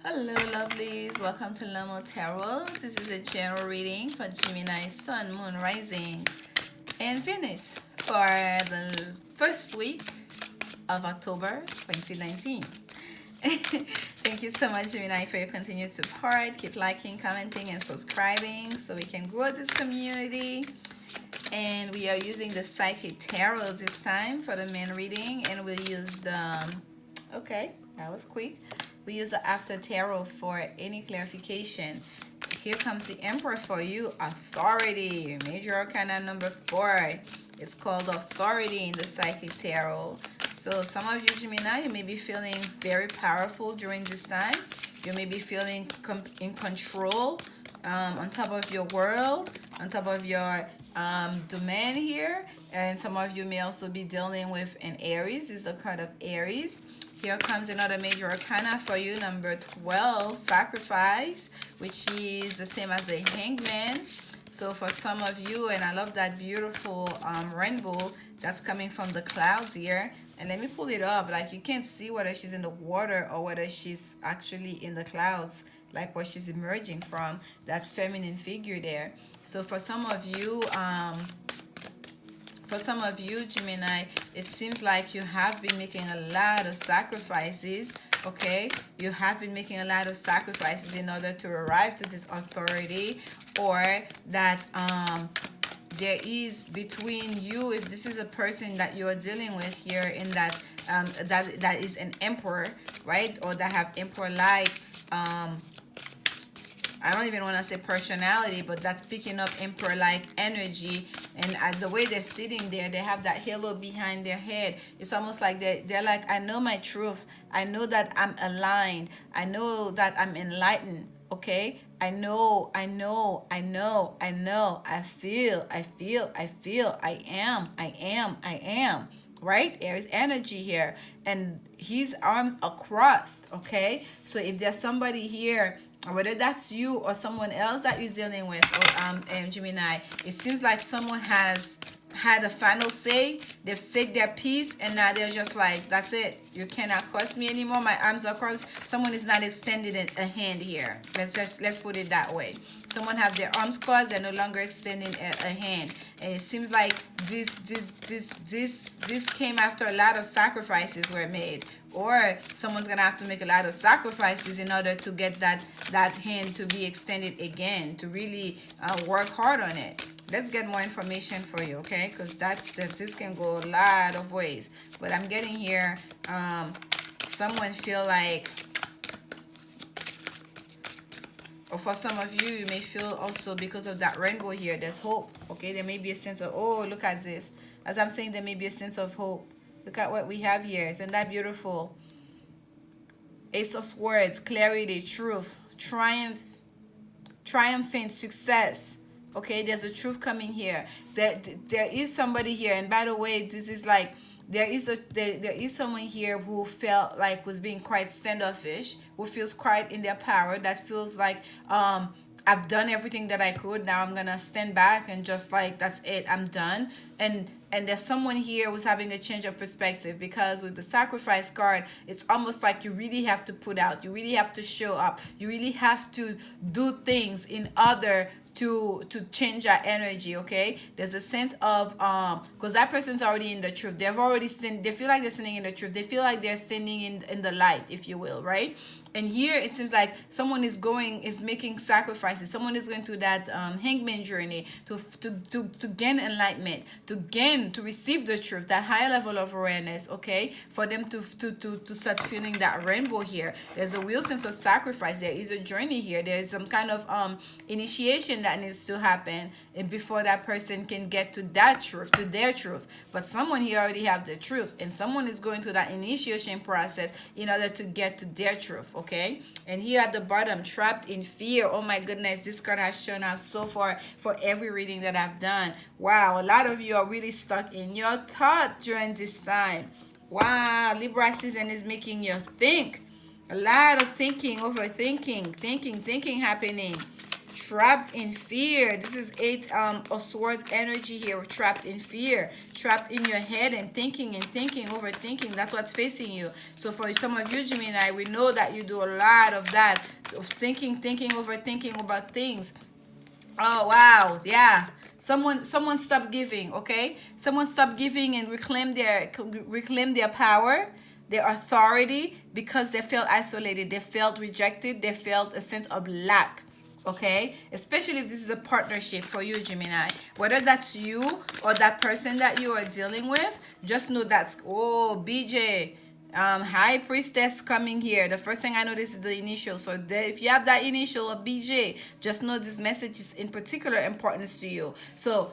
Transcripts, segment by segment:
Hello lovelies, welcome to Lanmou Tarot. This is a general reading for Gemini, Sun, Moon, Rising, and Venus for the first week of October 2019. Thank you so much, Gemini, for your continued support. Keep liking, commenting, and subscribing so we can grow this community. And we are using the Psychic Tarot this time for the main reading, and we'll use the, okay, that was quick. We use the After Tarot for any clarification. Here comes the Emperor for you, Authority, Major Arcana number 4. It's called Authority in the Psychic Tarot. So some of you, Gemini, you may be feeling very powerful during this time. You may be feeling in control, on top of your world, on top of your domain here. And some of you may also be dealing with an Aries. This is the card of Aries. Here comes another major arcana for you, number 12, Sacrifice, which is the same as the Hangman. So for some of you, and I love that beautiful rainbow that's coming from the clouds here. And let me pull it up. Like, you can't see whether she's in the water or whether she's actually in the clouds, like where she's emerging from, that feminine figure there. So for some of you, Gemini, it seems like you have been making a lot of sacrifices, okay? You have been making a lot of sacrifices in order to arrive to this authority, or that there is between you, if this is a person that you're dealing with here in that, that is an emperor, right? Or that have emperor-like, I don't even want to say personality, but that's picking up emperor-like energy. And the way they're sitting there, they have that halo behind their head. It's almost like they're like, I know my truth. I know that I'm aligned. I know that I'm enlightened. Okay? I know. I feel. I am. Right? There is energy here. And his arms are crossed. Okay? So if there's somebody here, whether that's you or someone else that you're dealing with, or Gemini, it seems like someone has had a final say. They've said their piece, and now they're just like, that's it. You cannot cross me anymore. My arms are crossed. Someone is not extending a hand here. Let's put it that way. Someone have their arms crossed. They're no longer extending a hand, and it seems like this came after a lot of sacrifices were made. Or someone's gonna have to make a lot of sacrifices in order to get that hand to be extended again, to really work hard on it. Let's get more information for you, okay? Because this can go a lot of ways. But I'm getting here, someone feel like, or for some of you, you may feel also because of that rainbow here, there's hope, okay? There may be a sense of, oh, look at this. As I'm saying, there may be a sense of hope. Look at what we have here. Isn't that beautiful? Ace of Swords, clarity, truth, triumph, triumphant success. Okay, there's a truth coming here. There is somebody here, and by the way, this is like there is someone here who felt like was being quite standoffish, who feels quite in their power, that feels like I've done everything that I could. Now I'm gonna stand back and just like, that's it, I'm done. And there's someone here who's having a change of perspective, because with the Sacrifice card, it's almost like you really have to put out, you really have to show up, you really have to do things in order to change that energy. Okay, there's a sense of because that person's already in the truth. They've already they feel like they're standing in the truth. They feel like they're standing in the light, if you will, right? And here it seems like someone is making sacrifices. Someone is going through that hangman journey to gain enlightenment, to receive the truth, that higher level of awareness, okay? For them to start feeling that rainbow here. There's a real sense of sacrifice. There is a journey here. There is some kind of initiation that needs to happen before that person can get to that truth, to their truth. But someone here already have the truth, and someone is going through that initiation process in order to get to their truth. Okay, and here at the bottom, trapped in fear. Oh my goodness, this card has shown up so far for every reading that I've done. Wow, a lot of you are really stuck in your thought during this time. Wow, Libra season is making you think. A lot of thinking, overthinking, thinking happening. trapped in fear. This is 8 of Swords energy here. Trapped in fear, trapped in your head and thinking, overthinking. That's what's facing you. So for some of you, Gemini, we know that you do a lot of that, of thinking, overthinking about things. Oh wow, yeah. Someone stop giving, okay? Someone stop giving and reclaim their power, their authority, because they felt isolated, they felt rejected, they felt a sense of lack. Okay, especially if this is a partnership for you, Gemini, whether that's you or that person that you are dealing with, just know that's, oh, BJ, High Priestess coming here. The first thing I notice is the initial. So if you have that initial of BJ, just know this message is in particular importance to you. So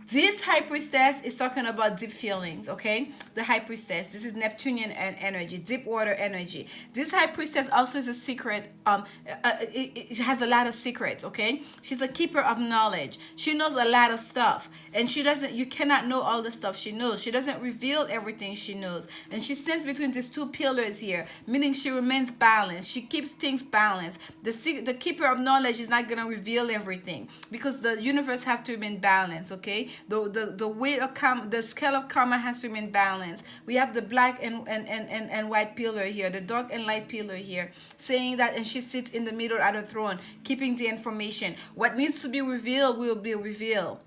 this High Priestess is talking about deep feelings, okay? The High Priestess, this is Neptunian energy, deep water energy. This High Priestess also is a secret, it has a lot of secrets, okay? She's a keeper of knowledge. She knows a lot of stuff, and you cannot know all the stuff she knows. She doesn't reveal everything she knows, and she stands between these two pillars here, meaning she remains balanced. She keeps things balanced. The keeper of knowledge is not going to reveal everything, because the universe have to remain balanced, okay? The weight of karma, the scale of karma has to remain balanced. We have the black and white pillar here, the dark and light pillar here, saying that, and she sits in the middle at the throne, keeping the information. What needs to be revealed will be revealed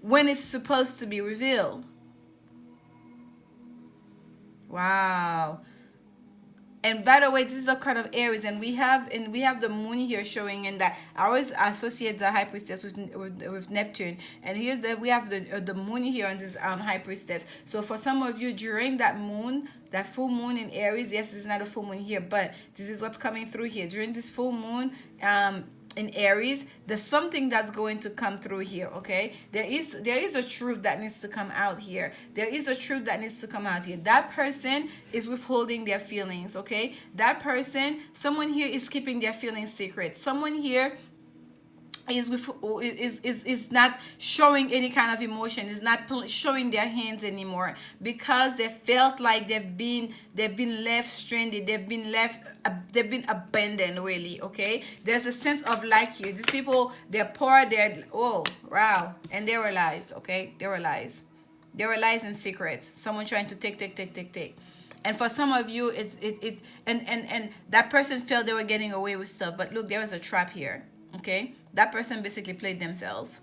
when it's supposed to be revealed. Wow. And by the way, this is a card of Aries, and we have the moon here showing in that. I always associate the High Priestess with Neptune, and here that we have the moon here on this High Priestess. So for some of you, during that moon, that full moon in Aries, yes, this is not a full moon here, but this is what's coming through here during this full moon in Aries. There's something that's going to come through here, okay? There is a truth that needs to come out here. There is a truth that needs to come out here. That person is withholding their feelings, okay? That person, someone here is keeping their feelings secret. Someone here is not showing any kind of emotion, is not showing their hands anymore, because they felt like they've been left stranded, they've been abandoned, really, okay? There's a sense of like you. These people, they're poor, they're, oh wow, and they were lies, okay? They were lies and secrets. Someone trying to take. And for some of you, and that person felt they were getting away with stuff, but look, there was a trap here. Okay, that person basically played themselves,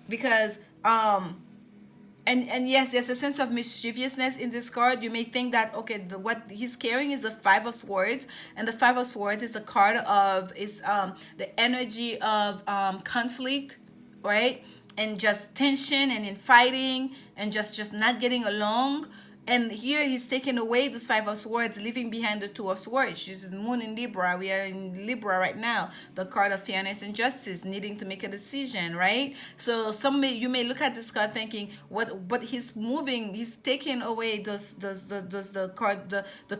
because and yes, there's a sense of mischievousness in this card. You may think that, okay, what he's carrying is the Five of Swords, and the Five of Swords is the card of the energy of conflict, right? And just tension and in fighting and just not getting along. And here he's taking away this Five of Swords, leaving behind the Two of Swords. This is Moon in Libra. We are in Libra right now. The card of fairness and justice, needing to make a decision, right? So you may look at this card thinking, but he's moving, he's taking away the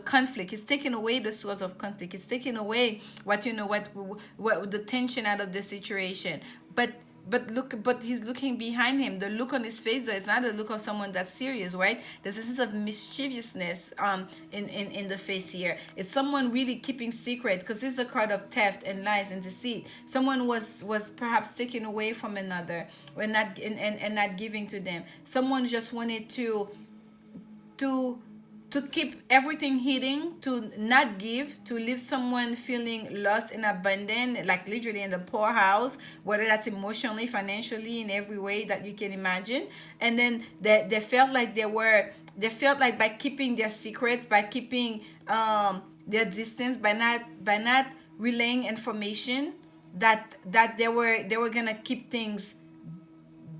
conflict. He's taking away the swords of conflict. He's taking away what the tension out of the situation. But he's looking behind him. The look on his face, though, is not a look of someone that's serious, right? There's a sense of mischievousness in the face here. It's someone really keeping secret, because this is a card of theft and lies and deceit. Someone was perhaps taken away from another, or not and not giving to them. Someone just wanted to keep everything hidden, to not give, to leave someone feeling lost and abandoned, like literally in the poorhouse, whether that's emotionally, financially, in every way that you can imagine. And then they felt like by keeping their secrets, by keeping their distance, by not relaying information, that they were gonna keep things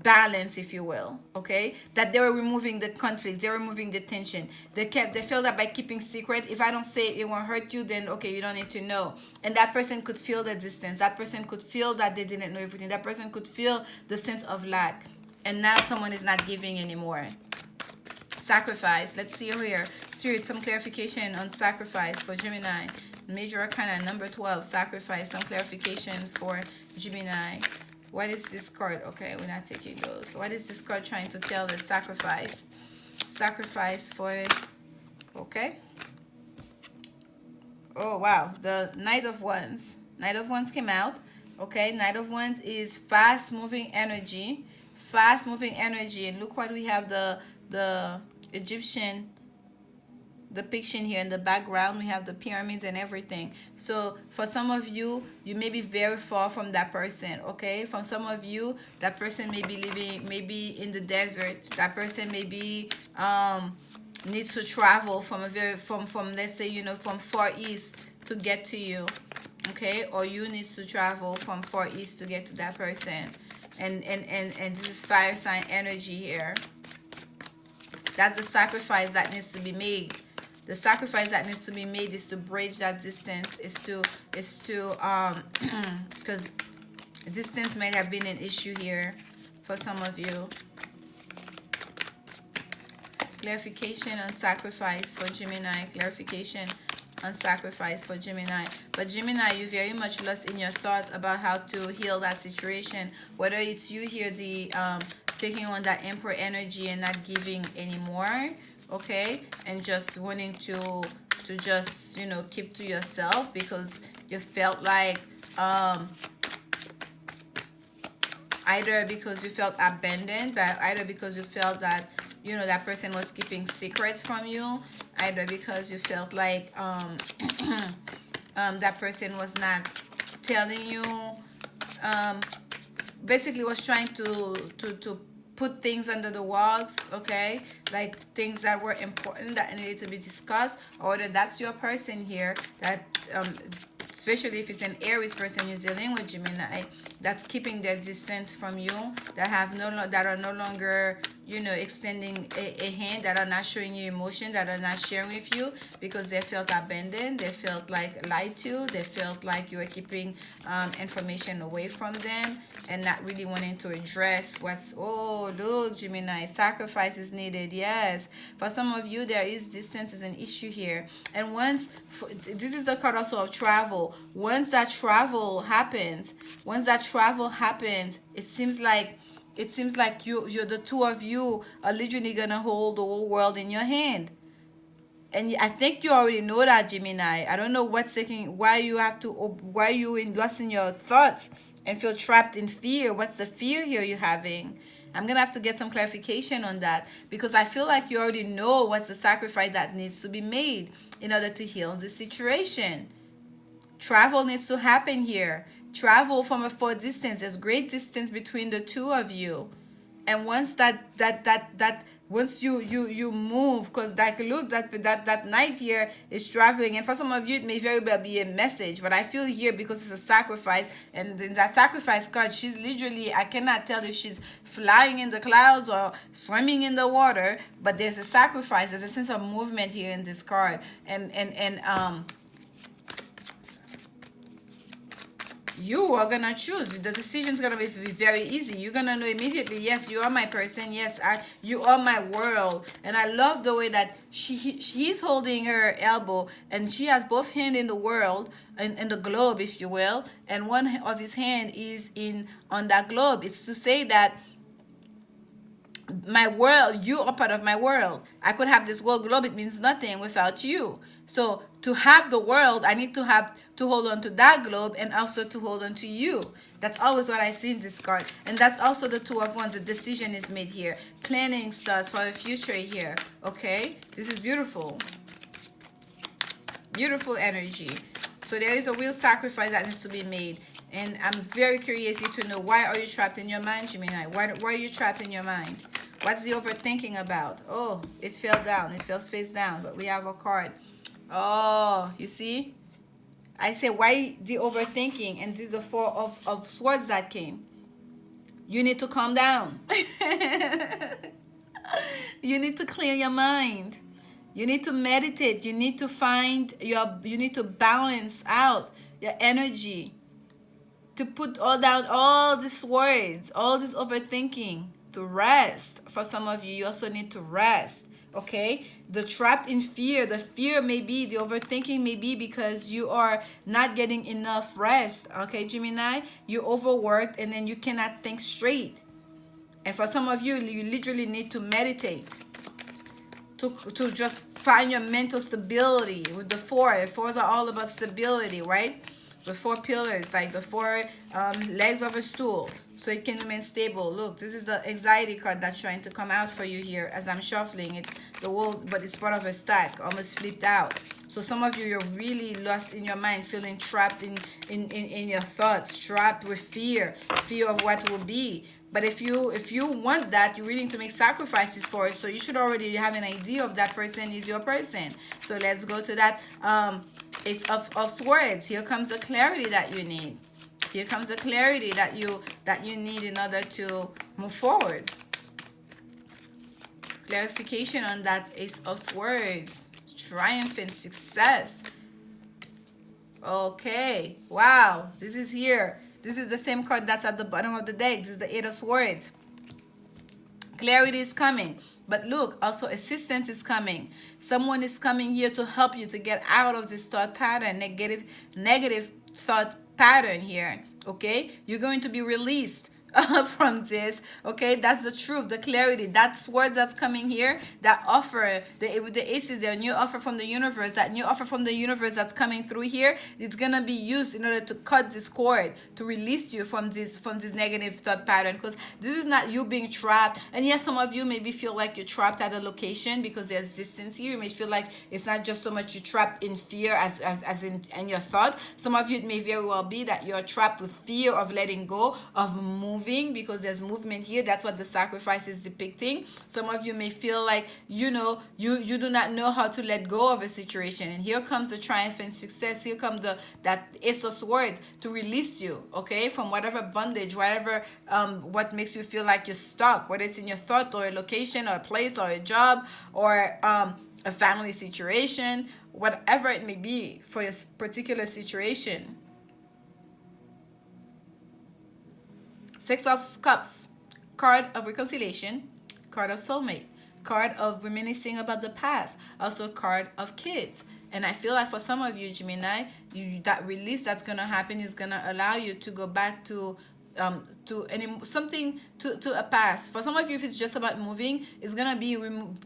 balance, if you will, okay? That they were removing the conflicts, they were removing the tension. They felt that by keeping secret, if I don't say it won't hurt you, then okay, you don't need to know. And that person could feel the distance. That person could feel that they didn't know everything. That person could feel the sense of lack. And now someone is not giving anymore. Sacrifice. Let's see here. Spirit, some clarification on sacrifice for Gemini. Major Arcana number 12, sacrifice. Some clarification for Gemini. What is this card? Okay, we're not taking those. What is this card trying to tell us? Sacrifice. Sacrifice for, okay. Oh, wow. The Knight of Wands. Knight of Wands came out. Okay, Knight of Wands is fast moving energy. Fast moving energy. And look what we have, the Egyptian depiction here in the background. We have the pyramids and everything. So for some of you, you may be very far from that person. Okay, from some of you, that person may be living maybe in the desert. That person may be needs to travel from a very from let's say, you know, from far east to get to you. Okay, or you need to travel from far east to get to that person. And this is fire sign energy here. That's the sacrifice that needs to be made. The sacrifice that needs to be made is to bridge that distance, is to because distance might have been an issue here for some of you. Clarification on sacrifice for Gemini. Clarification on sacrifice for Gemini. But Gemini, you very much lost in your thought about how to heal that situation. Whether it's you here, the taking on that Emperor energy and not giving anymore, okay, and just wanting to just, you know, keep to yourself because you felt like either because you felt abandoned, but either because you felt that, you know, that person was keeping secrets from you, either because you felt like that person was not telling you, basically was trying to put things under the rugs, okay, like things that were important that needed to be discussed, or that that's your person here that especially if it's an Aries person you're dealing with, Gemini, that's keeping their distance from you, that have that are no longer, you know, extending a hand, that are not showing you emotion, that are not sharing with you because they felt abandoned, they felt like lied to, they felt like you were keeping information away from them and not really wanting to address what's, oh, look, Gemini, sacrifice is needed. Yes, for some of you, there is distance is an issue here. And once, this is the card also of travel. Once that travel happens, it seems like you're the two of you are literally gonna hold the whole world in your hand. And I think you already know that, Gemini. I don't know what's taking, why you lost in your thoughts and feel trapped in fear. What's the fear here you're having? I'm gonna have to get some clarification on that, because I feel like you already know what's the sacrifice that needs to be made in order to heal the situation. Travel needs to happen here. Travel from a far distance. There's great distance between the two of you. And once once you move, because like look, that knight here is traveling, and for some of you it may very well be a message, but I feel here because it's a sacrifice, and in that sacrifice card, she's literally, I cannot tell if she's flying in the clouds or swimming in the water, but there's a sacrifice, there's a sense of movement here in this card, and you are gonna choose. The decision's gonna be very easy. You're gonna know immediately, yes, you are my person, yes, you are my world. And I love the way that she's holding her elbow, and she has both hands in the world, in the globe, if you will, and one of his hand is on that globe. It's to say that my world, you are part of my world. I could have this world globe, it means nothing without you. So to have the world, I need to hold on to that globe, and also to hold on to you. That's always what I see in this card. And that's also the Two of Wands. The decision is made here. Planning starts for the future here. Okay? This is beautiful. Beautiful energy. So there is a real sacrifice that needs to be made. And I'm very curious to know, why are you trapped in your mind, Gemini? Why are you trapped in your mind? What's the overthinking about? Oh, it fell down. It fell face down. But we have a card. Oh, you see? I say, why the overthinking? And this is the Four of Swords that came. You need to calm down. You need to clear your mind. You need to meditate. You need to you need to balance out your energy. To put down all these words, all this overthinking, to rest. For some of you, you also need to rest. Okay, the trapped in fear, the fear may be, the overthinking may be because you are not getting enough rest. Okay, Gemini, you overworked and then you cannot think straight. And for some of you, you literally need to meditate to just find your mental stability. With the fours are all about stability, right? the 4 pillars, like the 4 legs of a stool, so it can remain stable. Look, this is the anxiety card that's trying to come out for you here as I'm shuffling it. The whole, but it's part of a stack, almost flipped out. So some of you, you're really lost in your mind, feeling trapped in your thoughts, trapped with fear of what will be. But if you want that, you're willing to make sacrifices for it. So you should already have an idea of that person is your person. So let's go to that Ace of Swords. Here comes the clarity that you need. Here comes the clarity that you need in order to move forward. Clarification on that Ace of Swords. Triumphant success. Okay. Wow. This is here. This is the same card that's at the bottom of the deck. This is the Eight of Swords. Clarity is coming. But look, also assistance is coming. Someone is coming here to help you to get out of this thought pattern, negative thought pattern here. Okay? You're going to be released from this. Okay, that's the truth, the clarity. That sword that's coming here, that offer, the aces, their new offer from the universe, that new offer from the universe that's coming through here, it's gonna be used in order to cut this cord, to release you from this negative thought pattern, because this is not you being trapped. And yes, some of you maybe feel like you're trapped at a location because there's distance here. You may feel like it's not just so much you're trapped in fear as in your thought. Some of you, it may very well be that you're trapped with fear of letting go, of moving, because there's movement here. That's what the sacrifice is depicting. Some of you may feel like, you know, you do not know how to let go of a situation. And here comes the triumphant success. Here comes that Ace of Swords to release you, okay, from whatever bondage, whatever what makes you feel like you're stuck, whether it's in your thought or a location or a place or a job or a family situation, whatever it may be for your particular situation. Six of Cups, card of reconciliation, card of soulmate, card of reminiscing about the past, also card of kids. And I feel like for some of you, Gemini, that release that's going to happen is going to allow you to go back to something to a past. For some of you, if it's just about moving, it's gonna be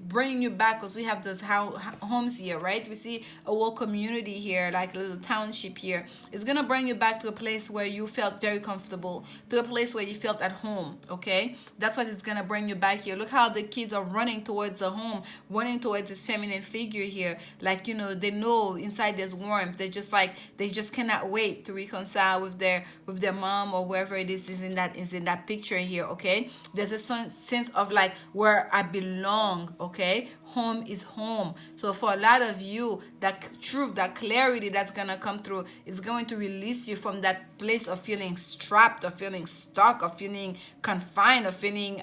bringing you back, because we have those homes here, right? We see a whole community here, like a little township here. It's gonna bring you back to a place where you felt very comfortable, to a place where you felt at home. Okay, that's what it's gonna bring you back here. Look how the kids are running towards the home, running towards this feminine figure here. Like, you know, they know inside there's warmth. They just cannot wait to reconcile with their mom or wherever it is in that picture here. Okay, there's a sense of like where I belong. Okay, home is home. So for a lot of you, that truth, that clarity that's gonna come through is going to release you from that place of feeling trapped, of feeling stuck, of feeling confined, of feeling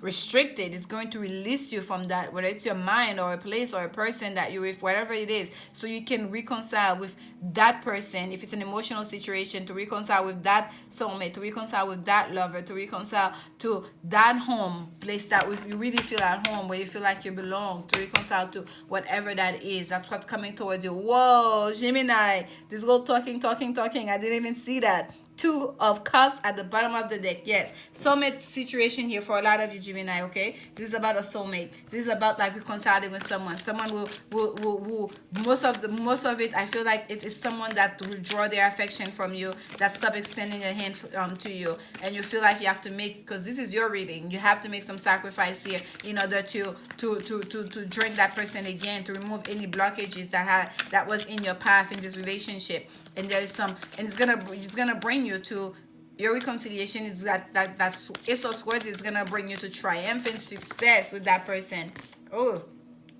restricted. It's going to release you from that, whether it's your mind or a place or a person that you're with, whatever it is, so you can reconcile with that person. If it's an emotional situation, to reconcile with that soulmate, to reconcile with that lover, to reconcile to that home place that you really feel at home, where you feel like you belong, to reconcile to whatever that is. That's what's coming towards you. Whoa, Gemini, this girl talking. I didn't even see that. Two of Cups at the bottom of the deck. Yes, soulmate situation here for a lot of you, Gemini. Okay, this is about a soulmate. This is about like reconciling with someone. Someone will most of it, I feel like it is someone that will draw their affection from you, that stop extending a hand to you, and you feel like you have to make, because this is your reading, you have to make some sacrifice here in order to join that person again, to remove any blockages that was in your path in this relationship. And there is some, and it's gonna bring you to your reconciliation. Is that's Ace of Swords is gonna bring you to triumphant success with that person. Oh,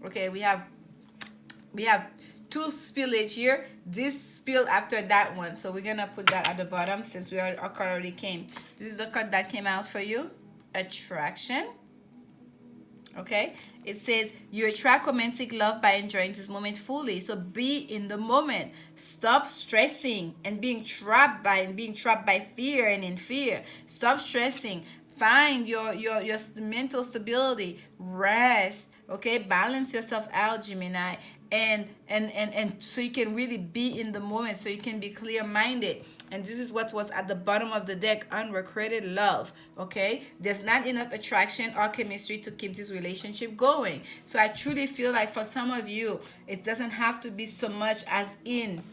okay. We have two spillage here. This spill after that one, so we're gonna put that at the bottom since our card already came. This is the card that came out for you. Attraction. Okay, it says you attract romantic love by enjoying this moment fully. So be in the moment. Stop stressing and being trapped by fear and in fear. Stop stressing. Find your mental stability. Rest. Okay, balance yourself out, Gemini, and so you can really be in the moment, so you can be clear-minded. And this is what was at the bottom of the deck, unrequited love. Okay, there's not enough attraction or chemistry to keep this relationship going. So I truly feel like for some of you, it doesn't have to be so much as in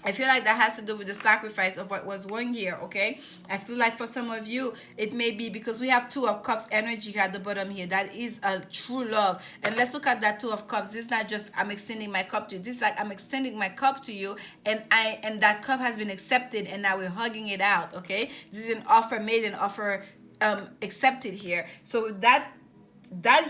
I feel like that has to do with the sacrifice of what was going here, okay? I feel like for some of you, it may be because we have Two of Cups energy at the bottom here. That is a true love. And let's look at that Two of Cups. This is not just I'm extending my cup to you. This is like I'm extending my cup to you, and that cup has been accepted, and now we're hugging it out, okay? This is an offer made, an offer accepted here. So that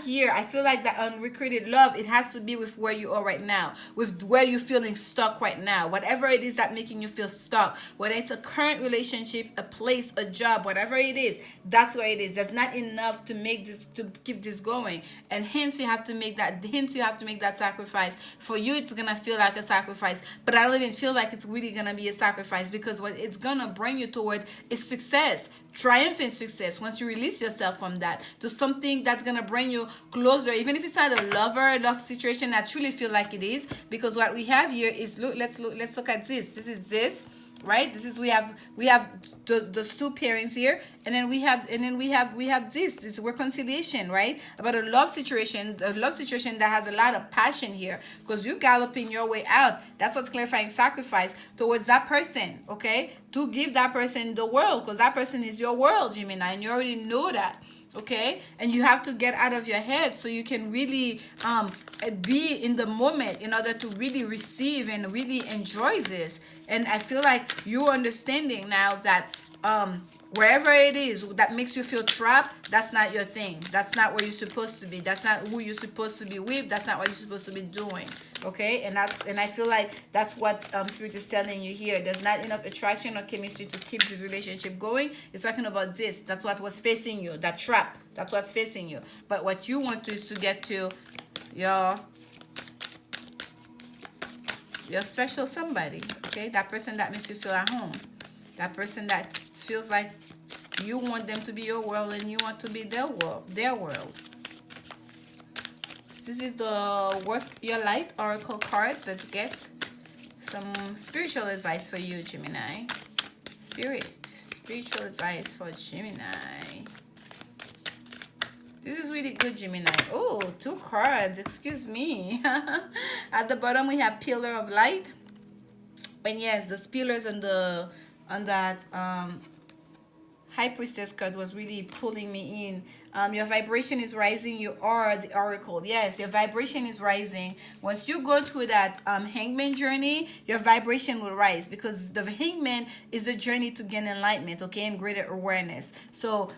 here, I feel like that unrequited love, it has to be with where you are right now, with where you're feeling stuck right now, whatever it is that making you feel stuck, whether it's a current relationship, a place, a job, whatever it is, that's where it is. That's not enough to make this, to keep this going, and hence you have to make that sacrifice. For you, it's gonna feel like a sacrifice, but I don't even feel like it's really gonna be a sacrifice, because what it's gonna bring you toward is success, triumphant success, once you release yourself from that to something that's gonna bring you closer, even if it's not a love situation. I truly feel like it is, because what we have here is, let's look at this. This is this, right? This is, we have those two pairings here, and then we have this reconciliation, right? About a love situation that has a lot of passion here, because you're galloping your way out. That's what's clarifying sacrifice towards that person, okay? To give that person the world, because that person is your world, Gemini, and you already know that. Okay, and you have to get out of your head so you can really be in the moment in order to really receive and really enjoy this. And I feel like you're understanding now that wherever it is that makes you feel trapped, that's not your thing. That's not where you're supposed to be. That's not who you're supposed to be with. That's not what you're supposed to be doing. Okay, and I feel like that's what Spirit is telling you here. There's not enough attraction or chemistry to keep this relationship going. It's talking about this. That's what was facing you. That trap. That's what's facing you. But what you want to is to get to your special somebody. Okay, that person that makes you feel at home. That person that feels like you want them to be your world and you want to be their world. This is the Work Your Light Oracle cards. Let's get some spiritual advice for you, Gemini. Spiritual advice for Gemini. This is really good, Gemini. Oh, 2 cards. Excuse me. At the bottom, we have Pillar of Light. And yes, the pillars on that High Priestess card was really pulling me in. Your vibration is rising. You are the oracle. Yes, your vibration is rising. Once you go through that hangman journey, your vibration will rise, because the hangman is a journey to gain enlightenment, okay, and greater awareness. So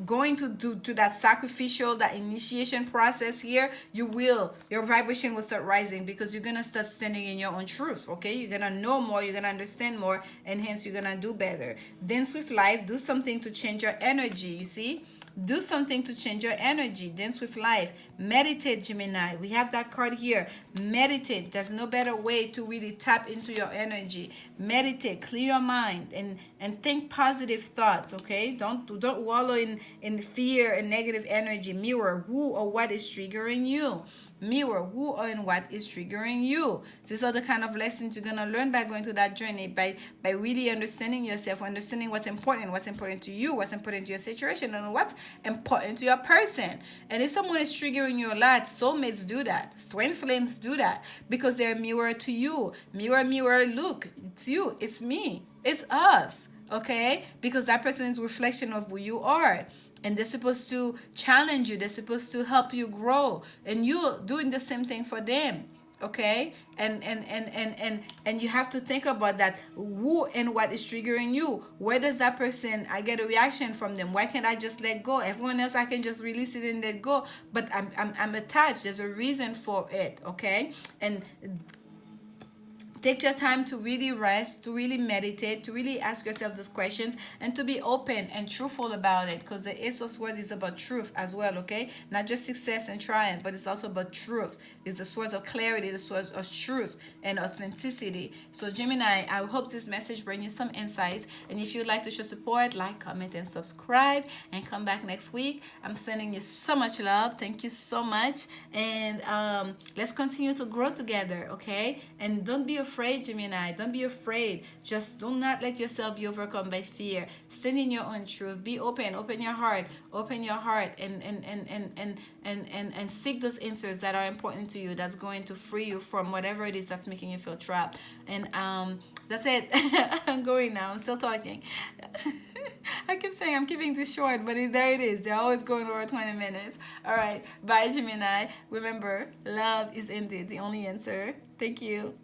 going to that sacrificial, that initiation process here, your vibration will start rising, because you're gonna start standing in your own truth, okay? You're gonna know more, you're gonna understand more, and hence you're gonna do better. Dance with life. Do something to change your energy. You see, do something to change your energy. Dance with life. Meditate, Gemini. We have that card here. Meditate. There's no better way to really tap into your energy. Meditate. Clear your mind and think positive thoughts, okay? Don't wallow in fear and negative energy. Mirror who or what is triggering you. Mirror who or and what is triggering you. These are the kind of lessons you're gonna learn by going through that journey, by really understanding yourself, understanding what's important to you, what's important to your situation, and what's important to your person. And if someone is triggering you a lot, soulmates do that, twin flames do that, because they're a mirror to you. Mirror, mirror, look, it's you, it's me, it's us, okay? Because that person is a reflection of who you are. And they're supposed to challenge you. They're supposed to help you grow. And you're doing the same thing for them. Okay? And you have to think about that. Who and what is triggering you? Where does that person, I get a reaction from them? Why can't I just let go? Everyone else, I can just release it and let go. But I'm attached. There's a reason for it. Okay? And take your time to really rest, to really meditate, to really ask yourself those questions, and to be open and truthful about it, because the Ace of Swords is about truth as well, okay? Not just success and triumph, but it's also about truth. It's the swords of clarity, the swords of truth and authenticity. So Gemini, I hope this message brings you some insights, and if you'd like to show support, like, comment, and subscribe, and come back next week. I'm sending you so much love. Thank you so much, and let's continue to grow together, okay? And don't be afraid afraid, Gemini. Don't be afraid. Just do not let yourself be overcome by fear. Stand in your own truth. Be open. Open your heart. Open your heart and seek those answers that are important to you, that's going to free you from whatever it is that's making you feel trapped. And that's it. I'm going now. I'm still talking. I keep saying I'm keeping this short, but there it is. They're always going over 20 minutes. All right. Bye, Gemini. Remember, love is indeed the only answer. Thank you.